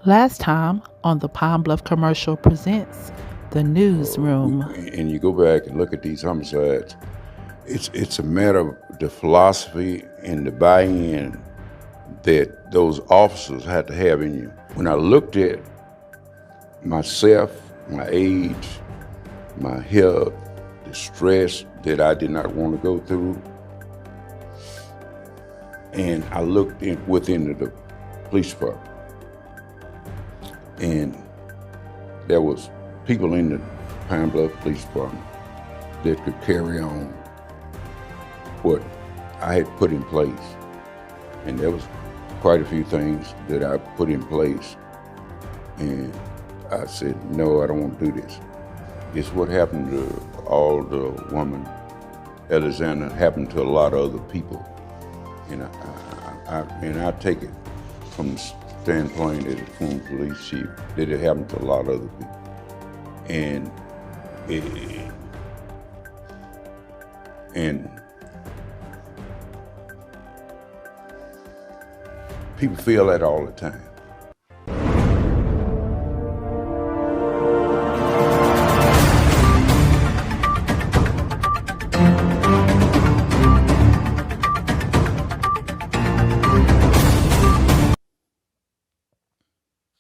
Last time on the Pine Bluff Commercial presents the Newsroom. And you go back and look at these homicides, it's a matter of the philosophy and the buy-in that those officers had to have in you. When I looked at myself, my age, my health, the stress that I did not want to go through, and I looked within the police department, and there was people in the Pine Bluff Police Department that could carry on what I had put in place. And there was quite a few things that I put in place. And I said, no, I don't want to do this. It's what happened to all the woman, Alexander, happened to a lot of other people. And I take it from the standpoint as a former police chief that it happened to a lot of other people. And people feel that all the time.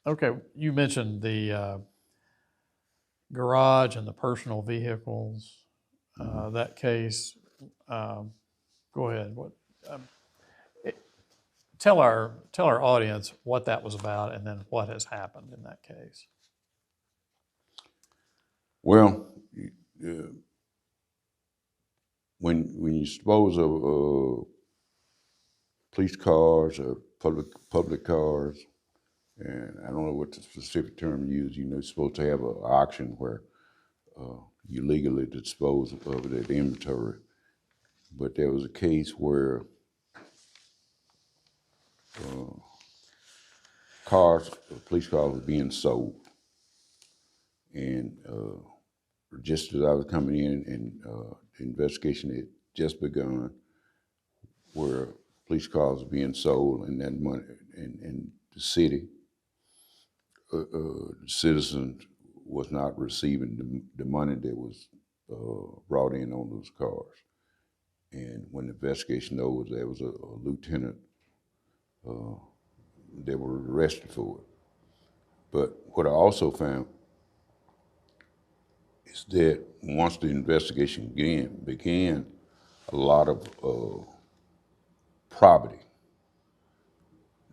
Okay, you mentioned the garage and the personal vehicles. That case. Go ahead. Tell our audience what that was about, and then what has happened in that case. Well, when you dispose of police cars or public cars, and I don't know what the specific term you use, you're supposed to have an auction where you legally dispose of that inventory. But there was a case where police cars were being sold. And just as I was coming in and the investigation had just begun, where police cars were being sold and that money, and the city, citizens was not receiving the money that was brought in on those cars. And when the investigation over, there was a lieutenant that were arrested for it. But what I also found is that once the investigation began, a lot of property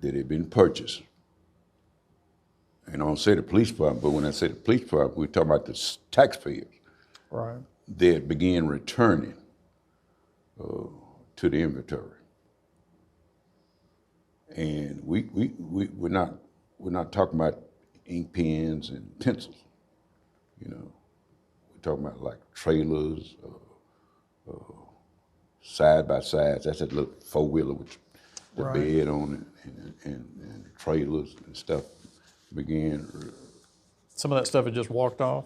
that had been purchased. And I don't say the police department, but when I say the police department, we're talking about the taxpayers. Right. That began returning to the inventory. And we're not talking about ink pens and pencils. We're talking about like trailers, side by sides. That's that little 4-wheeler with the Right. bed on it, and trailers and stuff began. Some of that stuff had just walked off.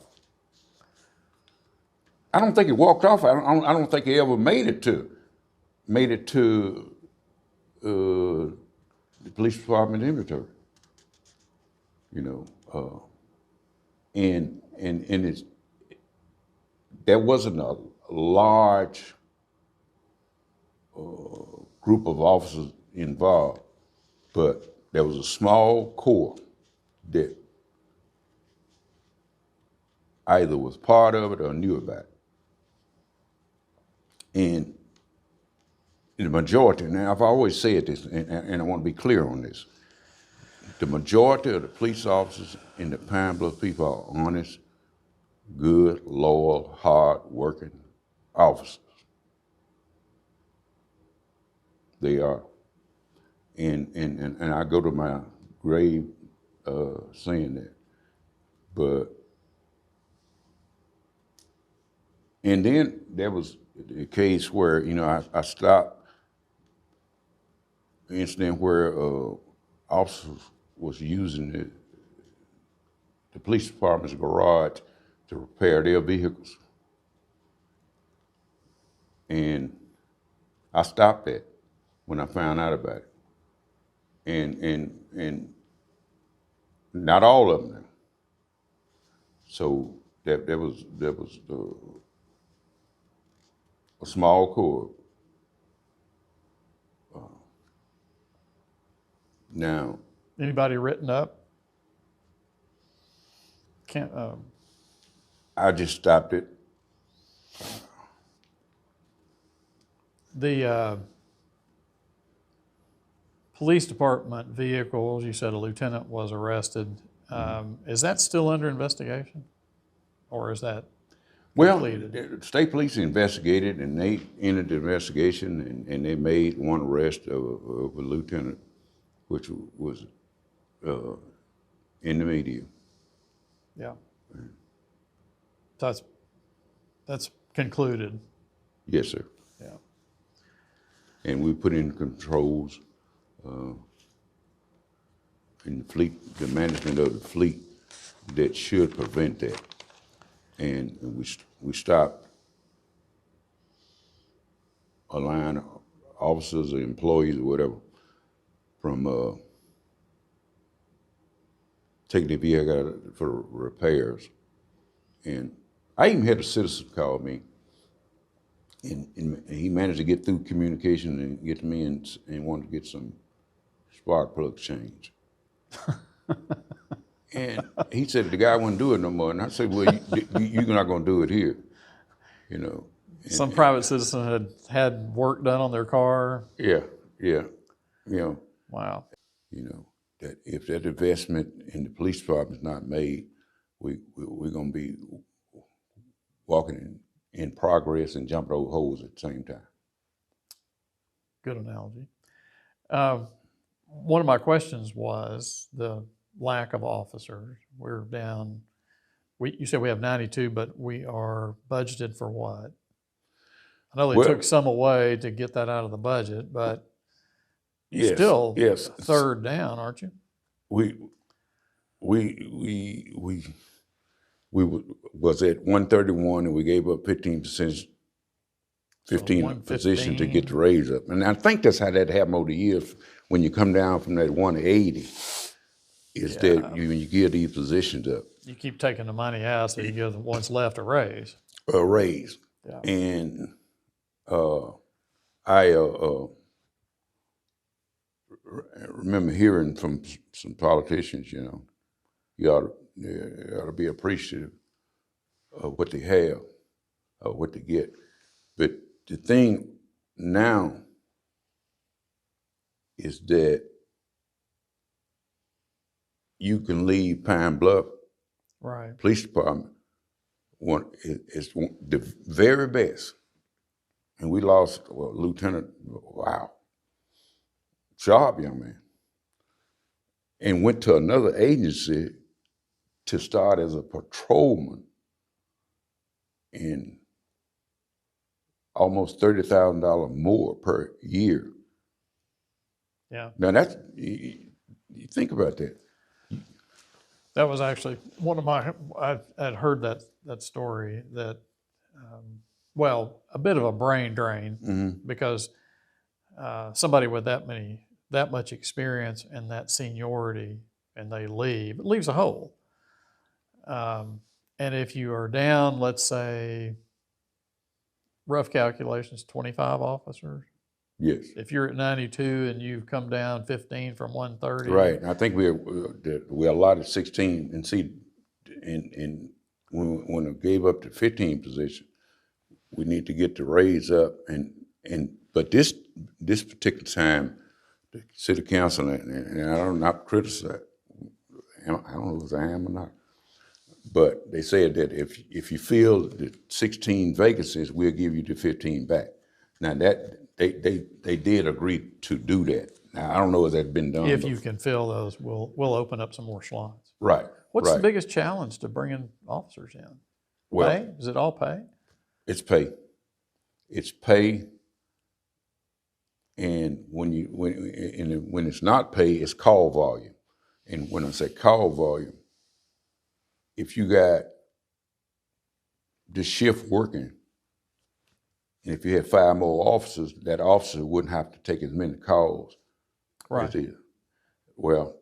I don't think it walked off. I don't think it ever made it to the police department inventory. And it's, there wasn't a large group of officers involved, but there was a small core that either was part of it or knew about it. And the majority, now I've always said this, and I want to be clear on this, the majority of the police officers in the Pine Bluff people are honest, good, loyal, hard-working officers. They are. And I go to my grave saying that. But, and then there was a case where, I stopped, an incident where officers was using the police department's garage to repair their vehicles. And I stopped that when I found out about it. And Not all of them. Now. So that was a small corps. Now Anybody written up? Can't. I just stopped it. The police department vehicles, you said a lieutenant was arrested. Is that still under investigation? Or is that Well, completed? the state police investigated, and they entered the investigation, and they made one arrest of a lieutenant, which was in the media. Yeah. That's concluded. Yes, sir. Yeah. And we put in controls in the fleet, the management of the fleet, that should prevent that. And we stopped allowing officers or employees or whatever from taking the vehicle out for repairs. And I even had a citizen call me, and he managed to get through communication and get to me and wanted to get some spark plugs changed. And he said the guy wouldn't do it no more. And I said, well, you're not going to do it here, you know. Some private citizen had work done on their car. Yeah, you know. Wow. You know, that if that investment in the police department is not made, we're going to be walking in progress and jumping over holes at the same time. Good analogy. One of my questions was the lack of officers. We're down, you said we have 92, but we are budgeted for what? I know they took some away to get that out of the budget, but you're still third down, aren't you? We was at 131, and we gave up 15 positions to get the raise up. And I think that's how that happened over the years. When you come down from that 180, is that when you give these positions up. You keep taking the money out, so you give the ones left a raise. A raise. Yeah. And I remember hearing from some politicians, you know, you ought to be appreciative of what they have, of what they get. But the thing now is that you can leave Pine Bluff Police Department, it's the very best. And we lost Lieutenant, sharp young man, and went to another agency to start as a patrolman in almost $30,000 more per year. Yeah. Now that's, you think about that. That was actually one of my, I had heard that story that, a bit of a brain drain, because somebody with that much experience and that seniority, and they leave, it leaves a hole. And if you are down, let's say, rough calculations, 25 officers. Yes. If you're at 92 and you've come down 15 from 130. Right. I think we allotted 16, and see, and when it gave up to 15 position, we need to get the raise up, but this particular time, the city council, and I don't not criticize, I don't know if I am or not, but they said that if you fill the 16 vacancies, we'll give you the 15 back. Now that they did agree to do that. Now I don't know if that's been done. If you can fill those, we'll open up some more slots. Right. What's the biggest challenge to bringing officers in? Well, pay? Is it all pay? It's pay. It's pay. And when it's not pay, it's call volume. And when I say call volume, if you got the shift working, and if you had 5 more officers, that officer wouldn't have to take as many calls. Right. Well,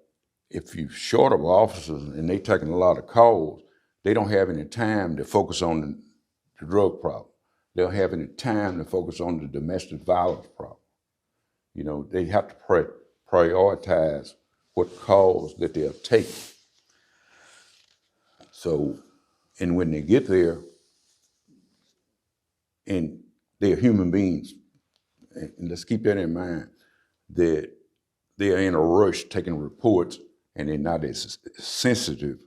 if you're short of officers and they taking a lot of calls, they don't have any time to focus on the drug problem. They don't have any time to focus on the domestic violence problem. You know, they have to prioritize what calls that they're taking. So, and when they get there, and they're human beings, and let's keep that in mind, that they are in a rush taking reports and they're not as sensitive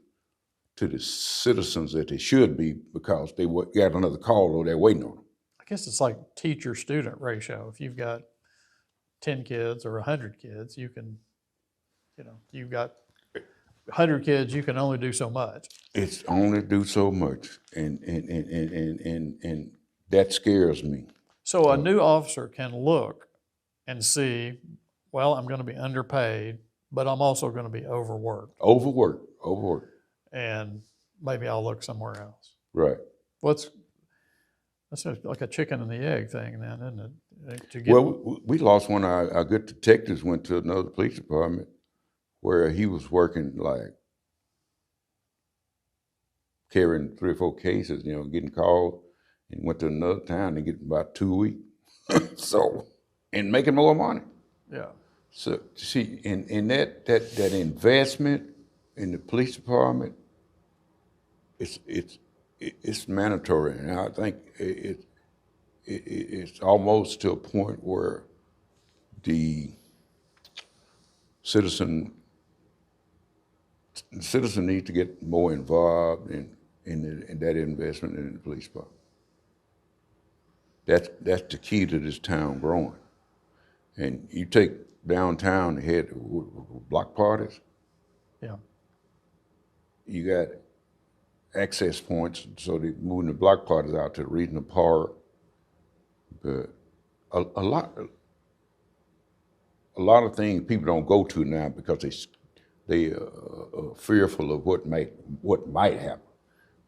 to the citizens that they should be because they got another call or they're waiting on them. I guess it's like teacher-student ratio. If you've got 10 kids or 100 kids, you can, you know, you've got 100 kids, you can only do so much. It's only do so much, and that scares me. So a new officer can look and see, well, I'm going to be underpaid, but I'm also going to be overworked. Overworked. And maybe I'll look somewhere else. Right. That's like a chicken and the egg thing then, isn't it? Well, we lost one of our good detectives, went to another police department where he was working like carrying 3 or 4 cases, you know, getting called, and went to another town and get about 2 weeks. So, and making more money. Yeah. So see, in that investment in the police department, it's mandatory, and I think it's almost to a point where the citizen needs to get more involved in that investment in the police department. That's the key to this town growing. And you take downtown ahead block parties. Yeah. You got access points, so they're moving the block parties out to the regional park. But a lot of things people don't go to now because they are fearful of what might happen.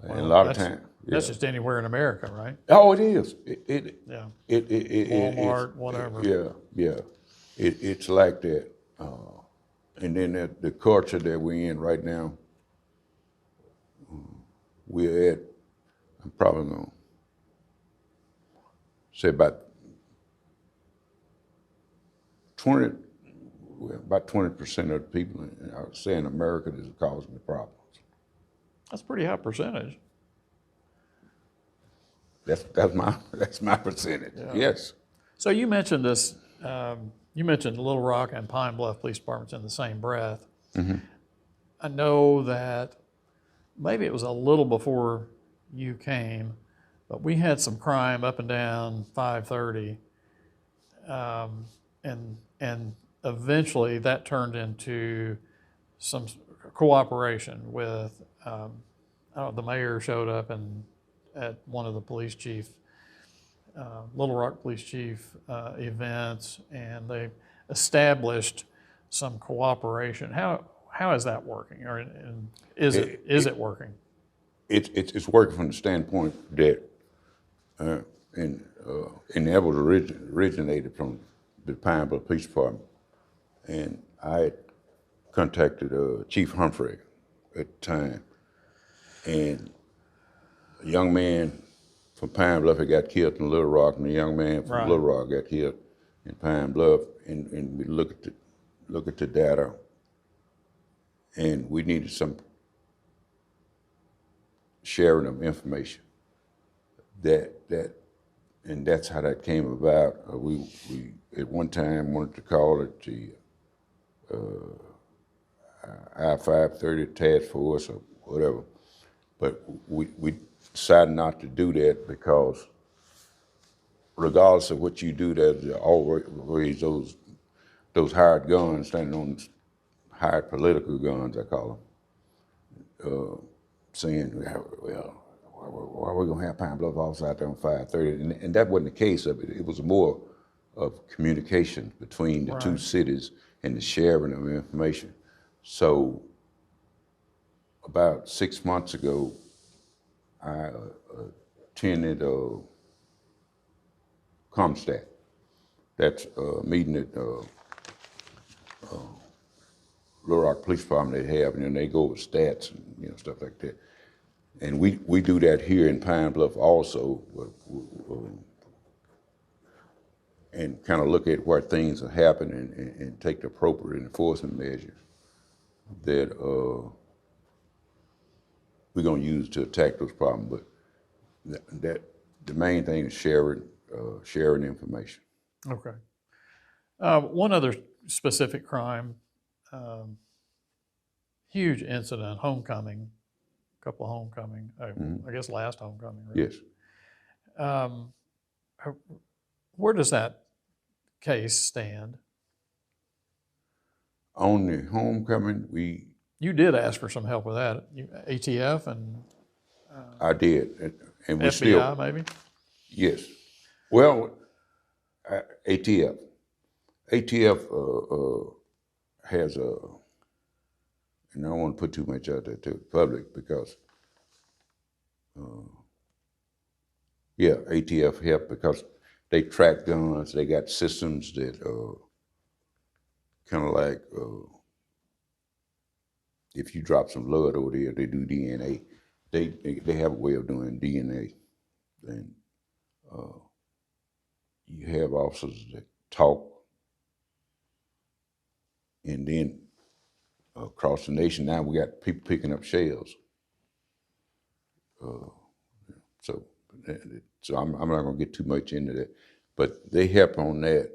And a lot of times, that's just anywhere in America, right? Oh, it is. Yeah. Walmart, whatever. Yeah. It's like that. And then the culture that we're in right now, we're at, I'm probably going to say about 20% of the people, I would say in America, that is causing the problems. That's a pretty high percentage. That's my percentage. Yeah. Yes. So you mentioned this. You mentioned Little Rock and Pine Bluff Police Departments in the same breath. Mm-hmm. I know that maybe it was a little before you came, but we had some crime up and down 530, and eventually that turned into some cooperation with. The mayor showed up at one of the police chief, Little Rock police chief events, and they established some cooperation. How is that working, or is it working? It's working from the standpoint that and it was originated from the Pine Bluff Police Department, and I had contacted Chief Humphrey at the time, and a young man from Pine Bluff had got killed in Little Rock, and a young man from Little Rock got killed in Pine Bluff, and we look at the data, and we needed some sharing of information. And that's how that came about. We at one time wanted to call it the I-530 Task Force or whatever, but we decided not to do that because regardless of what you do, there's always those hired guns standing on hired political guns, I call them, saying, well, why are we going to have Pine Bluff officers out there on 530? And that wasn't the case of it. It was more of communication between the two cities and the sharing of information. So about 6 months ago, I attended Comstat. That's a meeting that Little Rock Police Department they have, and then they go over stats and stuff like that. And we do that here in Pine Bluff also, and kind of look at where things are happening and take the appropriate enforcement measures that we're going to use to attack those problems. But the main thing is sharing information. Okay. One other specific crime, huge incident, homecoming, couple of homecoming, I guess last homecoming. Really. Yes. Where does that case stand? On the homecoming, You did ask for some help with that. ATF and I did, and we FBI still, maybe? yes. Well, ATF has a, and I don't want to put too much out there to the public because, ATF help because they track guns. They got systems that kind of like if you drop some blood over there, they do DNA. They have a way of doing DNA, and you have officers that talk, and then across the nation now we got people picking up shells. So I'm not going to get too much into that, but they help on that.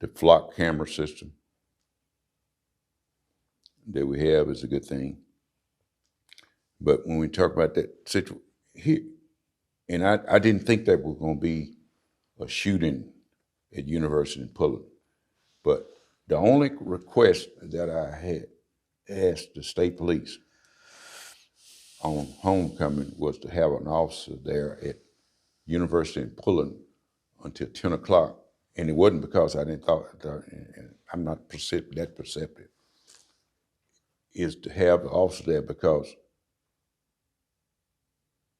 The flock camera system that we have is a good thing. But when we talk about that situation here, and I didn't think that was going to be a shooting at University in Pullen, but the only request that I had asked the state police on homecoming was to have an officer there at University in Pullen until 10 o'clock. And it wasn't because I didn't thought, I'm not that perceptive, is to have the officer there because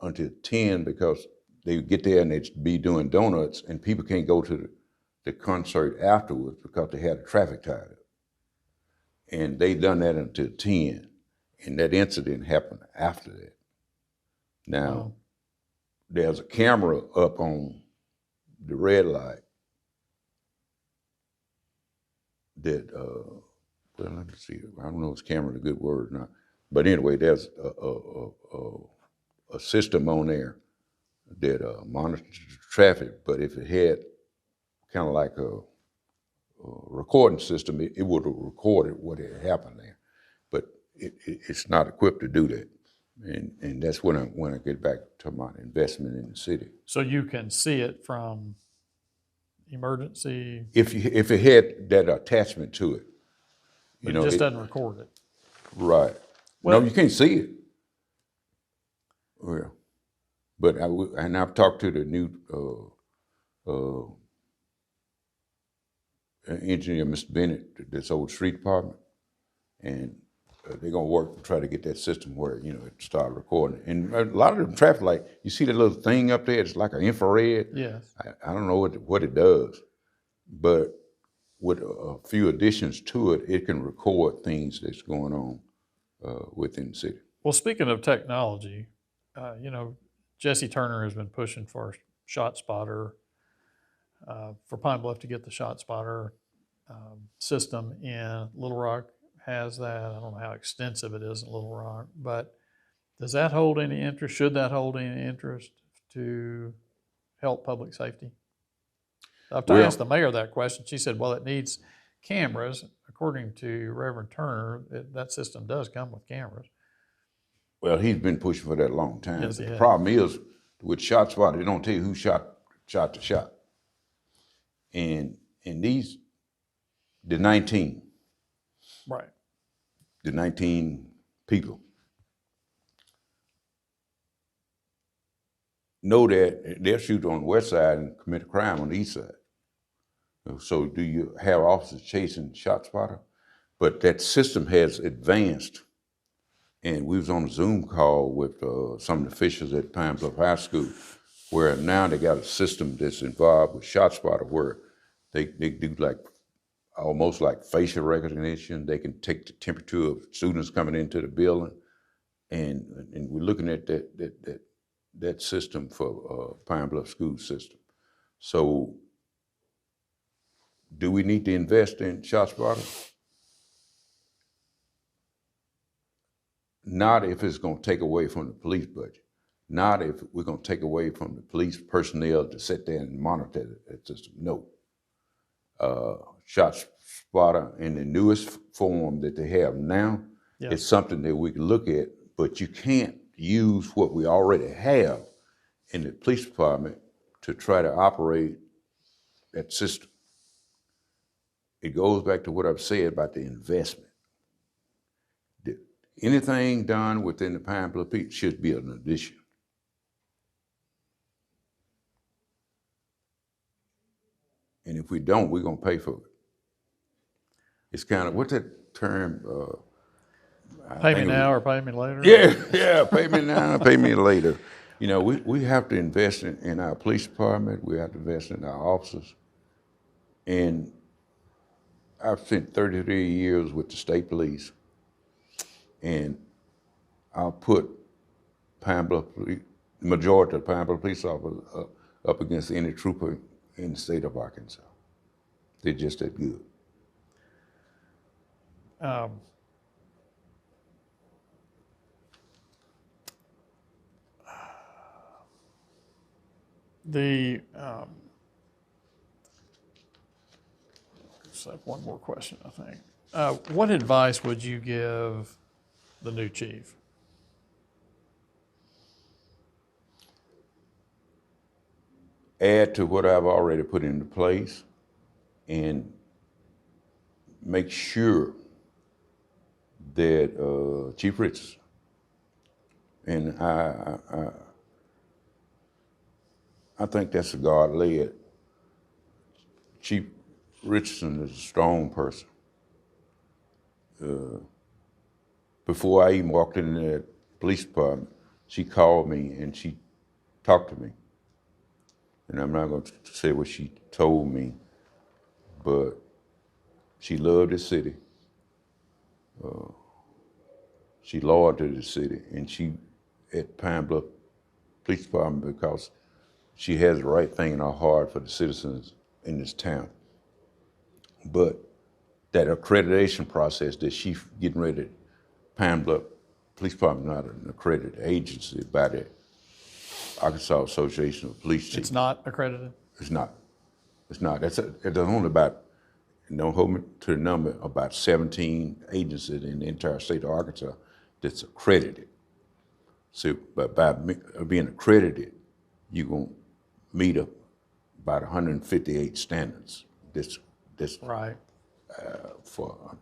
until 10, because they would get there and they'd be doing donuts and people can't go to the concert afterwards because they had a traffic tied up. And they done that until 10. And that incident happened after that. Now, there's a camera up on the red light that, well, let me see. I don't know if camera is a good word or not. But anyway, there's a system on there that monitors traffic. But if it had kind of like a recording system, it would have recorded what had happened there. But it's not equipped to do that. And that's when I get back to my investment in the city. So you can see it from emergency? If it had that attachment to it. But it just doesn't record it. Right. Well, no, you can't see it. Well, but I've talked to the new engineer, Mr. Bennett, this old street department, and they're gonna work to try to get that system where it start recording. And a lot of them traffic light, you see that little thing up there? It's like an infrared. Yes. I don't know what it does, but with a few additions to it, it can record things that's going on within the city. Well, speaking of technology, Jesse Turner has been pushing for shot spotter, for Pine Bluff to get the shot spotter system in Little Rock. Has that. I don't know how extensive it is in Little Rock, but does that hold any interest? Should that hold any interest to help public safety? I've asked the mayor that question. She said, well, it needs cameras. According to Reverend Turner, that system does come with cameras. Well, he's been pushing for that a long time. Yes, the problem is with shot spotter, they don't tell you who shot the shot. And the 19. Right. The 19 people know that they'll shoot on the west side and commit a crime on the east side. So do you have officers chasing shot spotter? But that system has advanced. And we was on a Zoom call with some of the officials at Pine Bluff High School, where now they got a system that's involved with shot spotter where they do like almost like facial recognition. They can take the temperature of students coming into the building, and we're looking at that system for Pine Bluff school system. So, do we need to invest in ShotSpotter? Not if it's going to take away from the police budget. Not if we're going to take away from the police personnel to sit there and monitor that system. No. ShotSpotter in the newest form that they have now, is something that we can look at, but you can't use what we already have in the police department to try to operate that system. It goes back to what I've said about the investment. Anything done within the Pine Bluff should be an addition. And if we don't, we're going to pay for it. It's kind of, what's that term? Pay me now or pay me later? Yeah, pay me now, pay me later. You know, we have to invest in our police department. We have to invest in our officers. And I've spent 33 years with the state police. And I'll put Pine Bluff, the majority of Pine Bluff police officers up against any trooper in the state of Arkansas. They're just that good. Just have one more question, I think. What advice would you give the new chief? Add to what I've already put into place and make sure that Chief Richardson, and I think that's a God-led. Chief Richardson is a strong person. Before I even walked in the police department, she called me and she talked to me. And I'm not going to say what she told me, but she loved the city. She loyal to the city, and she at Pine Bluff Police Department because she has the right thing in her heart for the citizens in this town. But that accreditation process that she's getting ready, Pine Bluff Police Department not an accredited agency by the Arkansas Association of Police Chiefs. It's not accredited? It's not. It's not. There's only about, don't hold me to the number, about 17 agencies in the entire state of Arkansas that's accredited. So, but by being accredited, you're going to meet about 158 standards. This right. For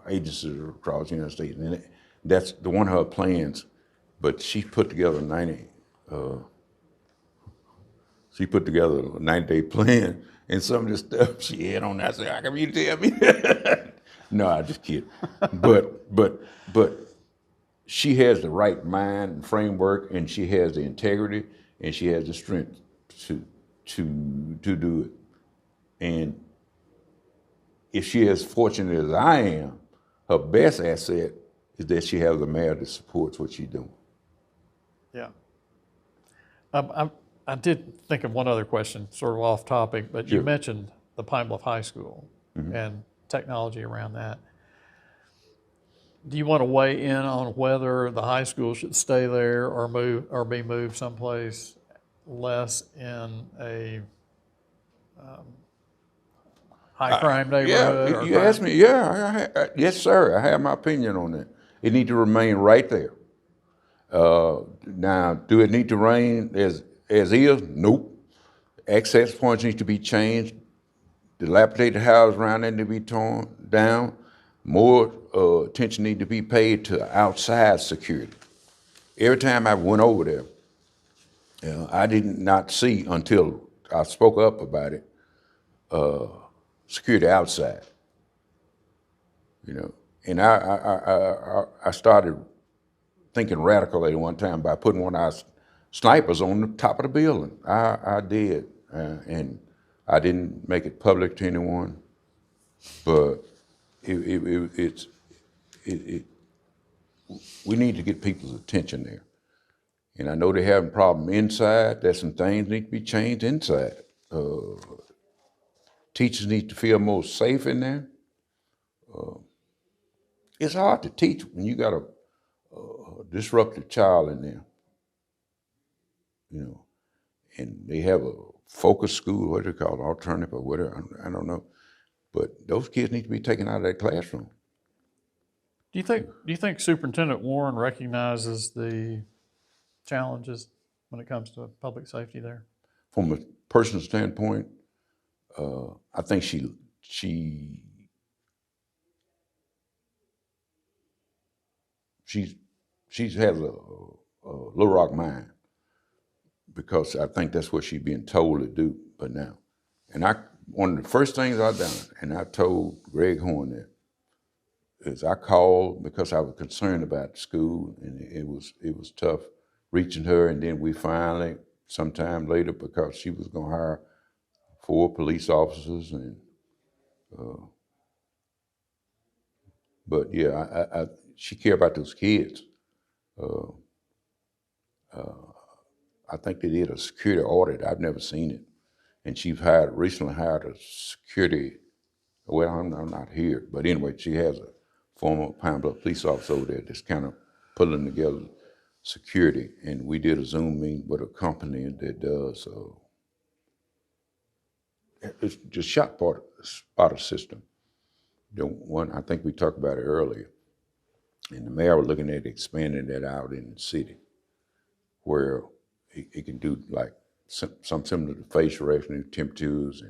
agencies across the United States. And that's the one of her plans, but she put together a 90-day plan, and some of the stuff she had on that, I said, how come you tell me? No, I just kid. But she has the right mind and framework, and she has the integrity, and she has the strength to do it. And if she is fortunate as I am, her best asset is that she has a mayor that supports what she's doing. Yeah. I did think of one other question, sort of off topic, but Sure. You mentioned the Pine Bluff High School and technology around that. Do you want to weigh in on whether the high school should stay there or be moved someplace less in a high crime neighborhood? You asked me, yes, sir, I have my opinion on that. It needs to remain right there. Now, do it need to remain as is? Nope. Access points need to be changed. Dilapidated houses around there need to be torn down. More attention need to be paid to outside security. Every time I went over there, I did not see until I spoke up about it, security outside. And I started thinking radically at one time by putting one of our snipers on the top of the building. I did, and I didn't make it public to anyone. but we need to get people's attention there. And I know they're having a problem inside. There's some things need to be changed inside. Teachers need to feel more safe in there. It's hard to teach when you got a disruptive child in there, and they have a focus school, what they call it, alternative or whatever, I don't know. But those kids need to be taken out of that classroom. Do you think Superintendent Warren recognizes the challenges when it comes to public safety there? From a personal standpoint, I think she has a Little Rock mind, because I think that's what she's being told to do. But now, and one of the first things I done, and I told Greg Horn that, is I called because I was concerned about the school, and it was tough reaching her. And then we finally, sometime later, because she was going to hire 4 police officers, and but yeah, she cared about those kids. I think they did a security audit. I've never seen it, and she's recently hired a security. Well, I'm not here, but anyway, she has a former Pine Bluff police officer over there that's kind of pulling together security, and we did a Zoom meeting with a company that does it's just spotter system. The one, I think we talked about it earlier, and the mayor was looking at expanding that out in the city, where it can do like some similar to facial recognition, temperatures,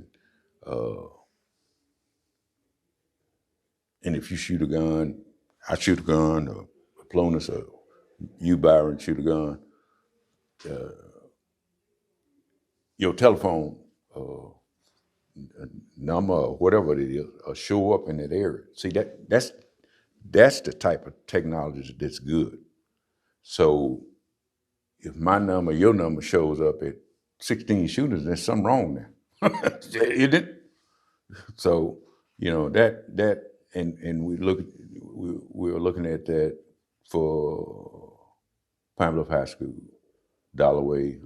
and if you shoot a gun, I shoot a gun, or Plonis, or you, Byron, shoot a gun, your telephone number or whatever it is will show up in that area. See, that's the type of technology that's good. So if my number, your number shows up at 16 shooters, there's something wrong there, isn't it? So that. And we were looking at that for Pine Bluff High School, Dollaway,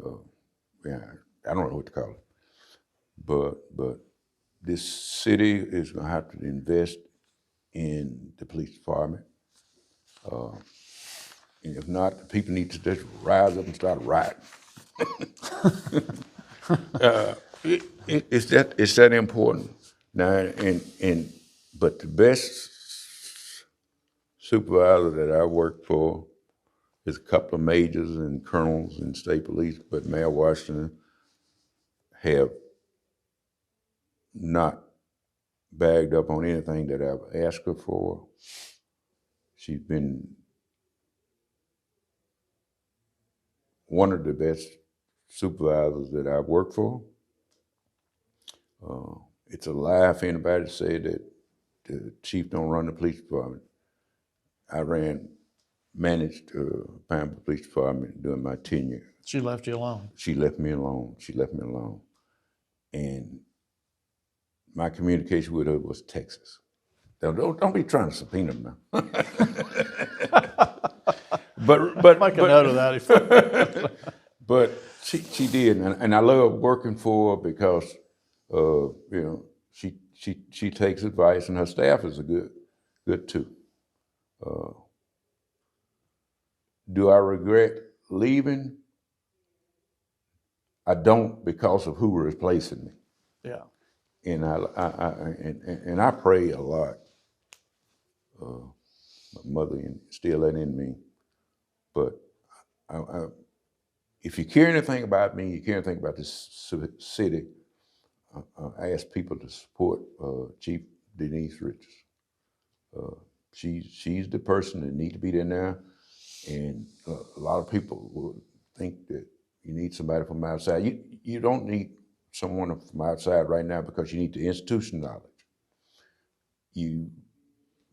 I don't know what to call it. But this city is gonna have to invest in the police department. And if not, the people need to just rise up and start rioting. It's that important. Now, but the best supervisor that I worked for is a couple of majors and colonels in state police, but Mayor Washington have not bagged up on anything that I've asked her for. She's been one of the best supervisors that I've worked for. It's a lie for anybody to say that the chief don't run the police department. I managed Pine Bluff Police Department during my tenure. She left you alone. She left me alone. And my communication with her was Texas. Don't be trying to subpoena them now. but Make a note of that. But she did, and I love working for her because she takes advice, and her staff is good too. Do I regret leaving? I don't, because of who was replacing me. Yeah. And I pray a lot. My mother instilled that in me. But if you care anything about me, you care anything about this city, I ask people to support Chief Denise Richards. She's the person that needs to be there now. And a lot of people will think that you need somebody from outside. You don't need someone from outside right now, because you need the institution knowledge. You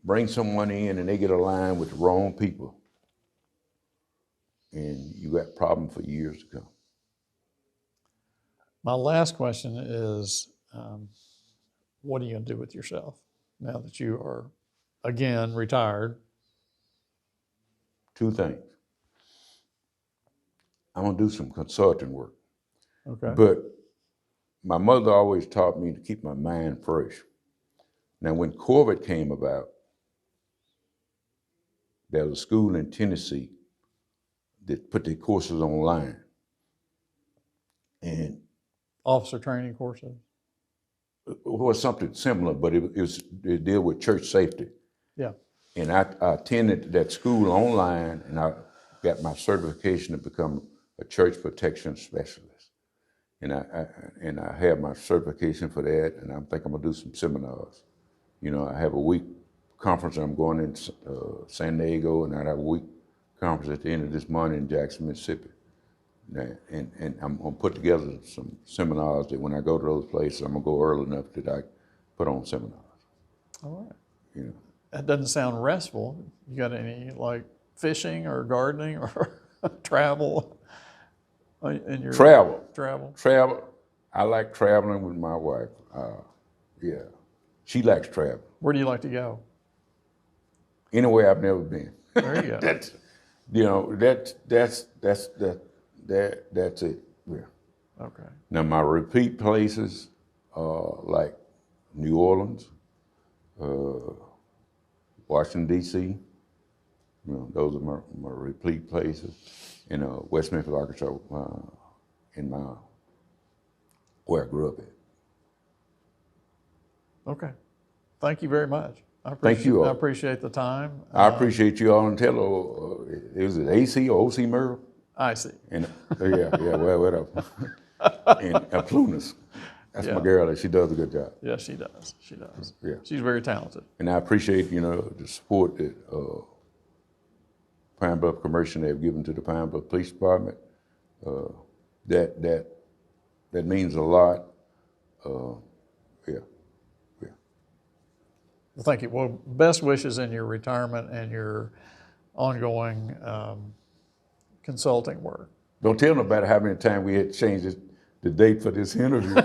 bring someone in and they get aligned with the wrong people, and you got a problem for years to come. My last question is, what are you going to do with yourself? now that you are, again, retired? Two things. I'm gonna do some consulting work. Okay. But my mother always taught me to keep my mind fresh. Now, when COVID came about, there was a school in Tennessee that put their courses online. And Officer training courses? it was something similar, but it dealt with church safety. Yeah. And I attended that school online, and I got my certification to become a church protection specialist. And I have my certification for that, and I think I'm gonna do some seminars. You know, I have a week conference I'm going in San Diego, and I have a week conference at the end of this month in Jackson, Mississippi. And I'm gonna put together some seminars that when I go to those places, I'm gonna go early enough that I put on seminars. All right. You know. That doesn't sound restful. You got any like fishing or gardening or travel in your Travel. Travel. I like traveling with my wife. Yeah, she likes travel. Where do you like to go? Anywhere I've never been. There you go. That's it. Yeah. Okay. Now my repeat places are like New Orleans, Washington D.C. You know, those are my repeat places. In West Memphis, Arkansas, where I grew up at. Okay. Thank you very much. Thank you all. I appreciate the time. I appreciate you all, and tell is it AC or OC Merle? I see. And well, whatever. And Plunas. That's my girl. She does a good job. Yes, she does. She does. Yeah. She's very talented. And I appreciate, the support that Pine Bluff Commercial have given to the Pine Bluff Police Department. That means a lot. Yeah. Well, thank you. Well, best wishes in your retirement and your ongoing consulting work. Don't tell nobody how many times we had to change the date for this interview.